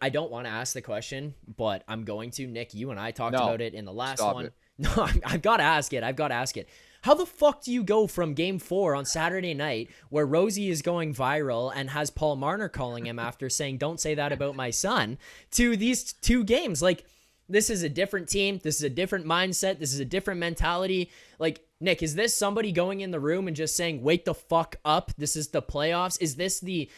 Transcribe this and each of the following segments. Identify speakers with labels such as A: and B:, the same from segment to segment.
A: I don't want to ask the question, but I'm going to. Nick, you and I talked
B: No,
A: about it in the last
B: stop
A: one.
B: it.
A: No, I've got to ask it. I've got to ask it. How the fuck do you go from game 4 on Saturday night, where Rosie is going viral and has Paul Marner calling him after saying, "Don't say that about my son," to these 2 games? Like, this is a different team. This is a different mindset. This is a different mentality. Like, Nick, is this somebody going in the room and just saying, "Wake the fuck up. This is the playoffs"? Is this the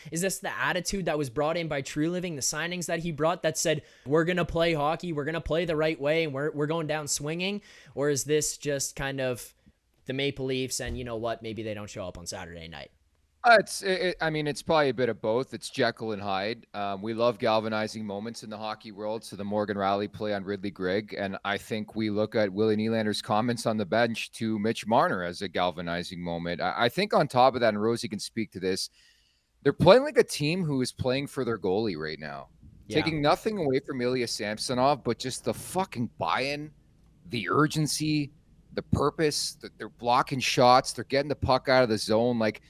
A: attitude that was brought in by True Living, the signings that he brought that said, "We're going to play hockey. We're going to play the right way, and we're going down swinging"? Or is this just kind of the Maple Leafs and, you know what, maybe they don't show up on Saturday night?
B: I mean, it's probably a bit of both. It's Jekyll and Hyde. We love galvanizing moments in the hockey world. So the Morgan Riley play on Ridley Gregg, and I think we look at Willie Nylander's comments on the bench to Mitch Marner as a galvanizing moment. I think on top of that, and Rosie can speak to this, they're playing like a team who is playing for their goalie right now,
A: Yeah.
B: taking nothing away from Ilya Samsonov, but just the fucking buy-in, the urgency, the purpose. That they're blocking shots, they're getting the puck out of the zone, like.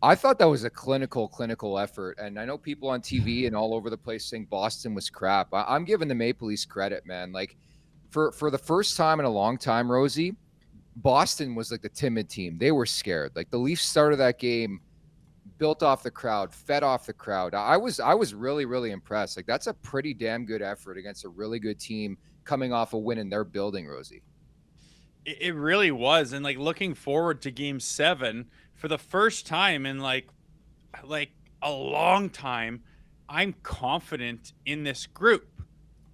B: I thought that was a clinical effort. And I know people on TV and all over the place saying Boston was crap. I'm giving the Maple Leafs credit, man. Like for the first time in a long time, Rosie, Boston was like the timid team. They were scared. Like the Leafs started that game, built off the crowd, fed off the crowd. I was really, really impressed. Like that's a pretty damn good effort against a really good team coming off a win in their building, Rosie.
C: It really was. And like looking forward to game 7 for the first time in like a long time, I'm confident in this group.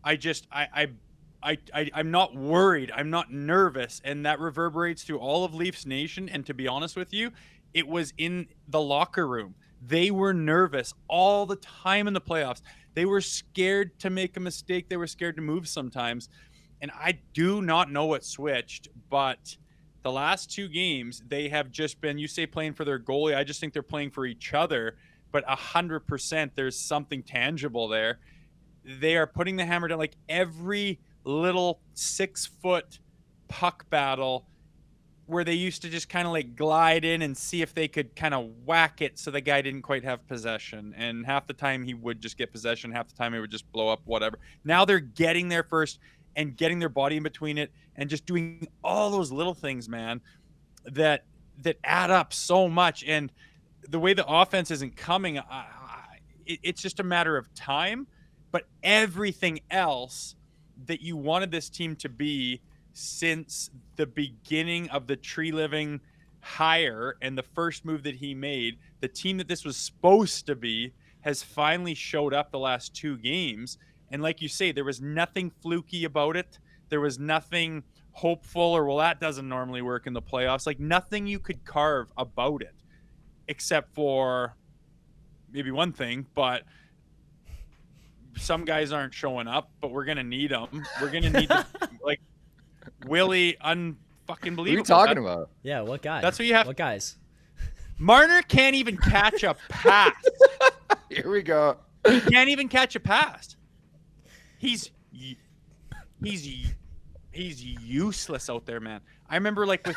C: I just I'm not worried. I'm not nervous, and that reverberates through all of Leafs Nation. And to be honest with you, it was in the locker room. They were nervous all the time in the playoffs. They were scared to make a mistake. They were scared to move sometimes. And I do not know what switched, but the last 2 games, they have just been, you say playing for their goalie. I just think they're playing for each other, but 100% there's something tangible there. They are putting the hammer down, like every little 6-foot puck battle where they used to just kind of like glide in and see if they could kind of whack it so the guy didn't quite have possession. And half the time he would just get possession, half the time it would just blow up, whatever. Now they're getting there first and getting their body in between it and just doing all those little things, man, that add up so much. And the way the offense isn't coming, it's just a matter of time. But everything else that you wanted this team to be since the beginning of the Tree Living hire and the first move that he made, the team that this was supposed to be has finally showed up the last 2 games. And like you say, there was nothing fluky about it. There was nothing hopeful or, well, that doesn't normally work in the playoffs. Like nothing you could carve about it, except for maybe one thing, but some guys aren't showing up, but we're going to need them. We're going to need to, like Willie, unfucking believable.
B: What are you talking about?
A: Yeah, what guy?
C: That's what you have.
A: What guys?
C: Marner can't even catch a pass.
B: Here we go.
C: He can't even catch a pass. He's useless out there, man. I remember like with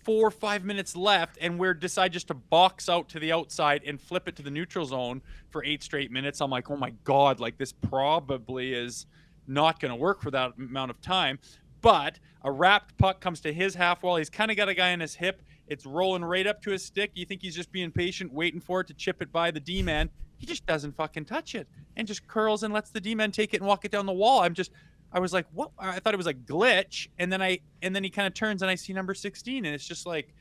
C: 4 or 5 minutes left and we're decide just to box out to the outside and flip it to the neutral zone for 8 straight minutes. I'm like, oh my God, like this probably is not going to work for that amount of time. But a wrapped puck comes to his half wall. He's kind of got a guy on his hip. It's rolling right up to his stick. You think he's just being patient, waiting for it to chip it by the D-man. He just doesn't fucking touch it and just curls and lets the D-man take it and walk it down the wall. I was like, what? I thought it was a glitch. And then he kind of turns and I see number 16 and it's just like,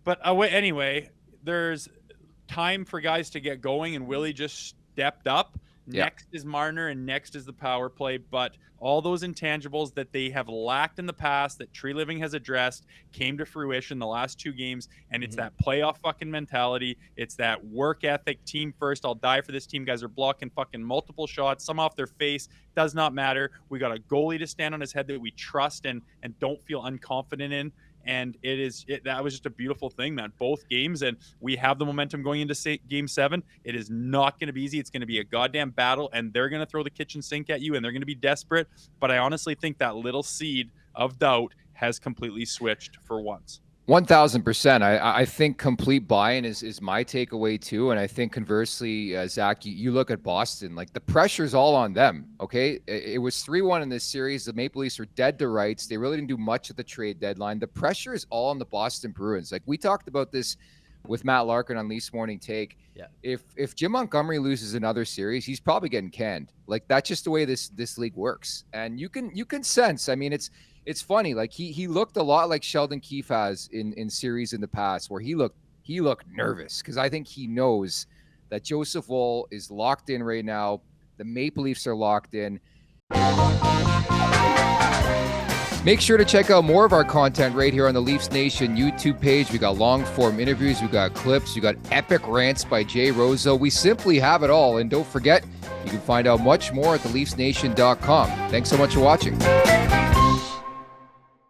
C: but anyway, there's time for guys to get going and Willie just stepped up.
B: Yeah.
C: Next is Marner and next is the power play. But all those intangibles that they have lacked in the past that Tree Living has addressed came to fruition the last 2 games. And it's that playoff fucking mentality. It's that work ethic, team first. I'll die for this team. Guys are blocking fucking multiple shots, some off their face. Does not matter. We got a goalie to stand on his head that we trust and don't feel unconfident in. And that was just a beautiful thing, man. Both games, and we have the momentum going into game 7. It is not going to be easy. It's going to be a goddamn battle, and they're going to throw the kitchen sink at you, and they're going to be desperate. But I honestly think that little seed of doubt has completely switched for once.
B: 1,000%. I think complete buy-in is my takeaway too. And I think conversely, Zach, you look at Boston, like the pressure's all on them. Okay. It was 3-1 in this series. The Maple Leafs were dead to rights. They really didn't do much at the trade deadline. The pressure is all on the Boston Bruins. Like we talked about this with Matt Larkin on Leafs Morning Take.
A: Yeah.
B: If Jim Montgomery loses another series, he's probably getting canned. Like that's just the way this league works. And you can sense, I mean, it's funny. Like he looked a lot like Sheldon Keefe has in series in the past where he looked nervous because I think he knows that Joseph Woll is locked in right now. The Maple Leafs are locked in. Make sure to check out more of our content right here on the Leafs Nation YouTube page. We got long form interviews, we got clips, we got epic rants by Jay Rosehill. We simply have it all. And don't forget, you can find out much more at TheLeafsNation.com. Thanks so much for watching.